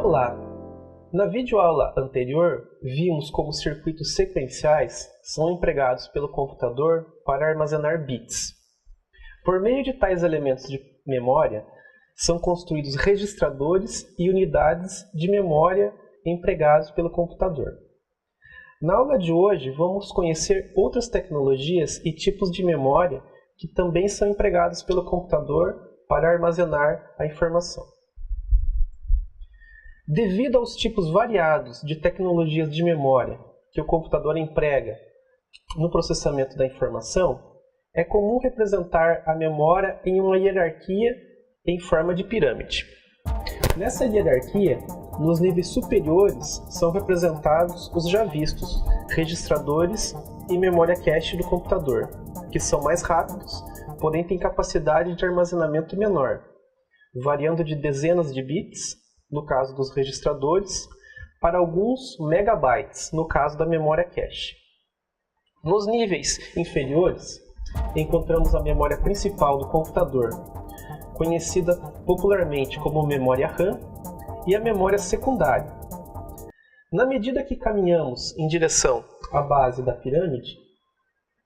Olá! Na videoaula anterior, vimos como circuitos sequenciais são empregados pelo computador para armazenar bits. Por meio de tais elementos de memória, são construídos registradores e unidades de memória empregados pelo computador. Na aula de hoje, vamos conhecer outras tecnologias e tipos de memória que também são empregados pelo computador para armazenar a informação. Devido aos tipos variados de tecnologias de memória que o computador emprega no processamento da informação, é comum representar a memória em uma hierarquia em forma de pirâmide. Nessa hierarquia, nos níveis superiores são representados os já vistos registradores e memória cache do computador, que são mais rápidos, porém têm capacidade de armazenamento menor, variando de dezenas de bits, no caso dos registradores, para alguns megabytes, no caso da memória cache. Nos níveis inferiores, encontramos a memória principal do computador, conhecida popularmente como memória RAM, e a memória secundária. Na medida que caminhamos em direção à base da pirâmide,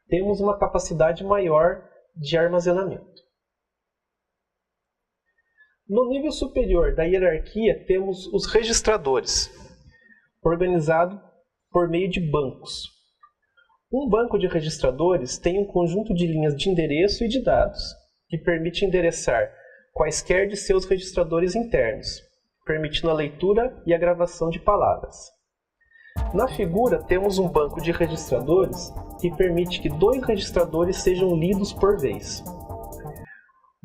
temos uma capacidade maior de armazenamento. No nível superior da hierarquia temos os registradores, organizado por meio de bancos. Um banco de registradores tem um conjunto de linhas de endereço e de dados, que permite endereçar quaisquer de seus registradores internos, permitindo a leitura e a gravação de palavras. Na figura temos um banco de registradores que permite que 2 registradores sejam lidos por vez.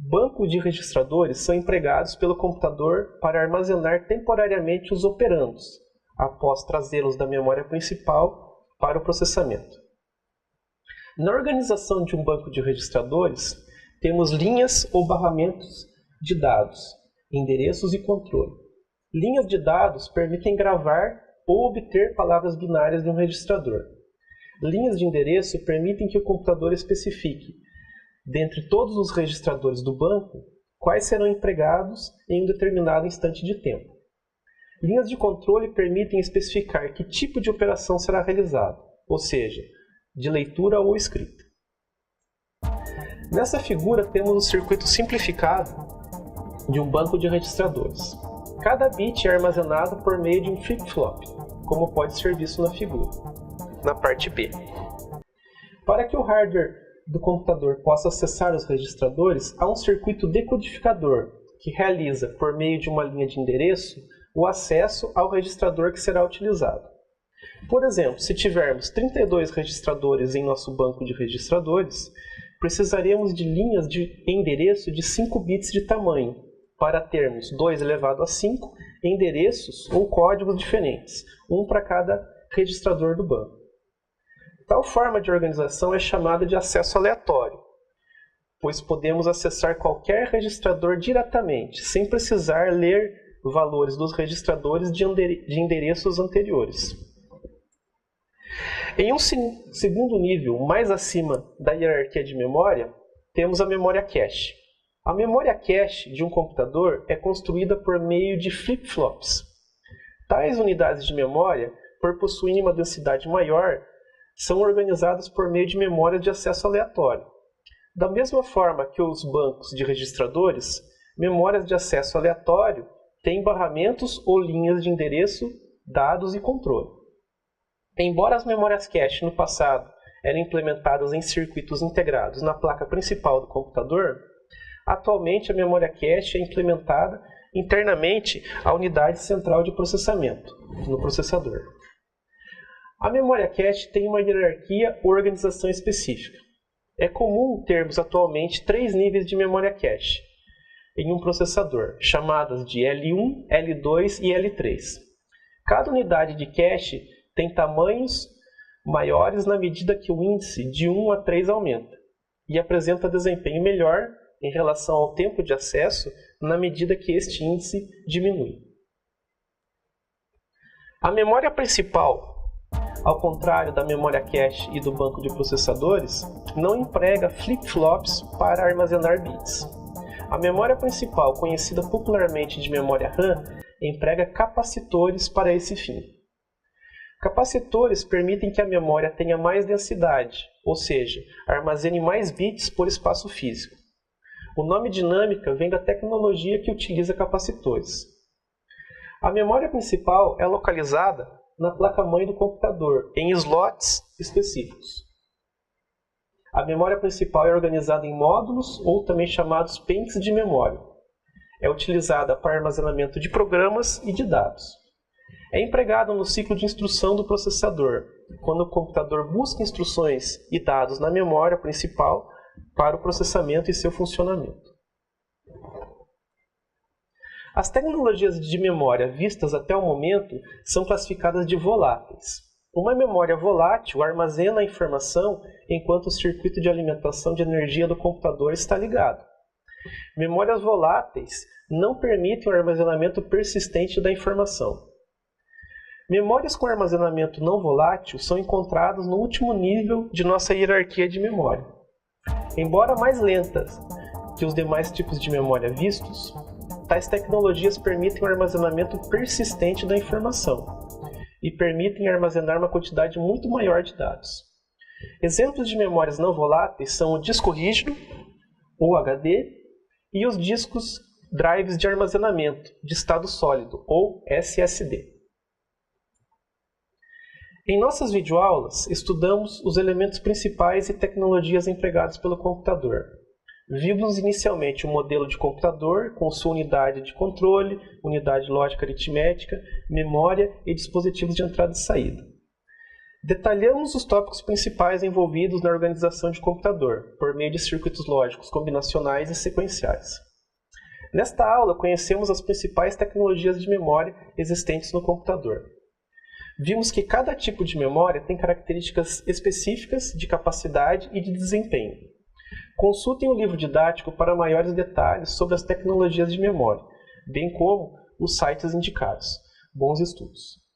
Bancos de registradores são empregados pelo computador para armazenar temporariamente os operandos, após trazê-los da memória principal para o processamento. Na organização de um banco de registradores, temos linhas ou barramentos de dados, endereços e controle. Linhas de dados permitem gravar ou obter palavras binárias de um registrador. Linhas de endereço permitem que o computador especifique, dentre todos os registradores do banco, quais serão empregados em um determinado instante de tempo. Linhas de controle permitem especificar que tipo de operação será realizada, ou seja, de leitura ou escrita. Nessa figura temos um circuito simplificado de um banco de registradores. Cada bit é armazenado por meio de um flip-flop, como pode ser visto na figura, na parte B. Para que o hardware do computador possa acessar os registradores, há um circuito decodificador que realiza, por meio de uma linha de endereço, o acesso ao registrador que será utilizado. Por exemplo, se tivermos 32 registradores em nosso banco de registradores, precisaríamos de linhas de endereço de 5 bits de tamanho, para termos 2 elevado a 5 endereços ou códigos diferentes, um para cada registrador do banco. Tal forma de organização é chamada de acesso aleatório, pois podemos acessar qualquer registrador diretamente, sem precisar ler valores dos registradores de endereços anteriores. Em um segundo nível, mais acima da hierarquia de memória, temos a memória cache. A memória cache de um computador é construída por meio de flip-flops. Tais unidades de memória, por possuírem uma densidade maior, são organizadas por meio de memória de acesso aleatório. Da mesma forma que os bancos de registradores, memórias de acesso aleatório têm barramentos ou linhas de endereço, dados e controle. Embora as memórias cache no passado eram implementadas em circuitos integrados na placa principal do computador, atualmente a memória cache é implementada internamente à unidade central de processamento, no processador. A memória cache tem uma hierarquia ou organização específica. É comum termos atualmente 3 níveis de memória cache em um processador, chamadas de L1, L2 e L3. Cada unidade de cache tem tamanhos maiores na medida que o índice de 1 a 3 aumenta e apresenta desempenho melhor em relação ao tempo de acesso na medida que este índice diminui. A memória principal, ao contrário da memória cache e do banco de processadores, não emprega flip-flops para armazenar bits. A memória principal, conhecida popularmente de memória RAM, emprega capacitores para esse fim. Capacitores permitem que a memória tenha mais densidade, ou seja, armazene mais bits por espaço físico. O nome dinâmica vem da tecnologia que utiliza capacitores. A memória principal é localizada na placa-mãe do computador, em slots específicos. A memória principal é organizada em módulos, ou também chamados pentes de memória. É utilizada para armazenamento de programas e de dados. É empregado no ciclo de instrução do processador, quando o computador busca instruções e dados na memória principal para o processamento e seu funcionamento. As tecnologias de memória vistas até o momento são classificadas de voláteis. Uma memória volátil armazena a informação enquanto o circuito de alimentação de energia do computador está ligado. Memórias voláteis não permitem o armazenamento persistente da informação. Memórias com armazenamento não volátil são encontradas no último nível de nossa hierarquia de memória. Embora mais lentas que os demais tipos de memória vistos, tais tecnologias permitem o armazenamento persistente da informação e permitem armazenar uma quantidade muito maior de dados. Exemplos de memórias não voláteis são o disco rígido, ou HD, e os discos drives de armazenamento de estado sólido, ou SSD. Em nossas videoaulas, estudamos os elementos principais e tecnologias empregados pelo computador. Vimos inicialmente o modelo de computador com sua unidade de controle, unidade lógica aritmética, memória e dispositivos de entrada e saída. Detalhamos os tópicos principais envolvidos na organização de computador, por meio de circuitos lógicos combinacionais e sequenciais. Nesta aula, conhecemos as principais tecnologias de memória existentes no computador. Vimos que cada tipo de memória tem características específicas de capacidade e de desempenho. Consultem o livro didático para maiores detalhes sobre as tecnologias de memória, bem como os sites indicados. Bons estudos!